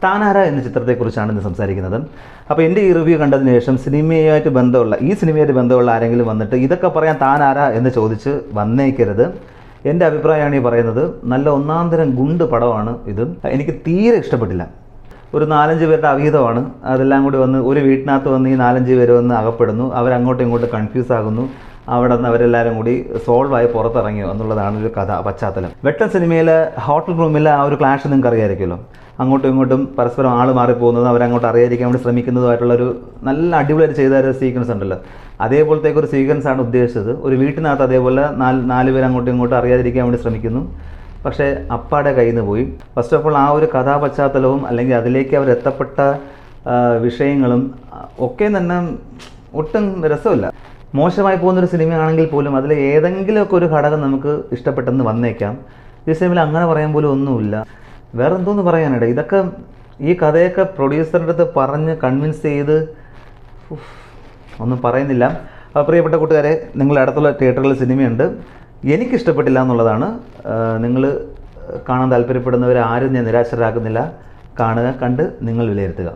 താനാര എന്ന ചിത്രത്തെക്കുറിച്ചാണ് ഇന്ന് സംസാരിക്കുന്നത്. അപ്പോൾ എൻ്റെ ഈ റിവ്യൂ കണ്ടതിന് ശേഷം സിനിമയായിട്ട് ബന്ധമുള്ള ആരെങ്കിലും വന്നിട്ട് ഇതൊക്കെ പറയാൻ താനാര എന്ന് ചോദിച്ച് വന്നേക്കരുത്. എൻ്റെ അഭിപ്രായമാണ് ഈ പറയുന്നത്. നല്ല ഒന്നാന്തരം ഗുണ്ട് പടമാണ് ഇത്. എനിക്ക് തീരെ ഇഷ്ടപ്പെട്ടില്ല. ഒരു 4-5 പേരുടെ അവിഹിതമാണ്. അതെല്ലാം കൂടി വന്ന് ഒരു വീട്ടിനകത്ത് വന്ന് ഈ 4-5 പേര് വന്ന് അകപ്പെടുന്നു. അവരങ്ങോട്ടും ഇങ്ങോട്ടും കൺഫ്യൂസ് ആകുന്നു. അവിടെ നിന്ന് അവരെല്ലാവരും കൂടി സോൾവായി പുറത്തിറങ്ങിയോ എന്നുള്ളതാണ് ഒരു കഥ പശ്ചാത്തലം. വെട്ടൻ സിനിമയിലെ ഹോട്ടൽ റൂമിലെ ആ ഒരു ക്ലാഷ് നിങ്ങൾക്ക് അറിയാമായിരിക്കുമല്ലോ. അങ്ങോട്ടും ഇങ്ങോട്ടും പരസ്പരം ആൾ മാറിപ്പോകുന്നതും അവരങ്ങോട്ട് അറിയാതിരിക്കാൻ വേണ്ടി ശ്രമിക്കുന്നതുമായിട്ടുള്ളൊരു നല്ല അടിപൊളിയായിട്ട് ചെയ്ത ഒരു സീക്വൻസ് ഉണ്ടല്ലോ. അതേപോലത്തേക്ക് ഒരു സീക്വൻസാണ് ഉദ്ദേശിച്ചത്. ഒരു വീട്ടിനകത്ത് അതേപോലെ 4 പേര് അങ്ങോട്ടും ഇങ്ങോട്ടും അറിയാതിരിക്കാൻ വേണ്ടി ശ്രമിക്കുന്നു. പക്ഷേ അപ്പാടെ കയ്യിൽ നിന്ന് പോയി. ഫസ്റ്റ് ഓഫ് ഓൾ ആ ഒരു കഥാപശ്ചാത്തലവും അല്ലെങ്കിൽ അതിലേക്ക് അവരെത്തപ്പെട്ട വിഷയങ്ങളും ഒക്കെ തന്നെ ഒട്ടും രസമില്ല. മോശമായി പോകുന്നൊരു സിനിമയാണെങ്കിൽ പോലും അതിൽ ഏതെങ്കിലുമൊക്കെ ഒരു ഘടകം നമുക്ക് ഇഷ്ടപ്പെട്ടെന്ന് വന്നേക്കാം. ഈ സിനിമയിൽ അങ്ങനെ പറയാൻ പോലും ഒന്നുമില്ല. വേറെ എന്തോന്ന് പറയാനിട. ഇതൊക്കെ ഈ കഥയൊക്കെ പ്രൊഡ്യൂസറുടെ അടുത്ത് പറഞ്ഞ് കൺവിൻസ് ചെയ്ത് ഒന്നും പറയുന്നില്ല. പ്രിയപ്പെട്ട കൂട്ടുകാരെ, നിങ്ങളുടെ അടുത്തുള്ള തിയേറ്ററിൽ സിനിമയുണ്ട്. എനിക്കിഷ്ടപ്പെട്ടില്ല എന്നുള്ളതാണ്. നിങ്ങൾ കാണാൻ താല്പര്യപ്പെടുന്നവരെ ആരും ഞാൻ നിരാശരാക്കുന്നില്ല. കാണുക, കണ്ട് നിങ്ങൾ വിലയിരുത്തുക.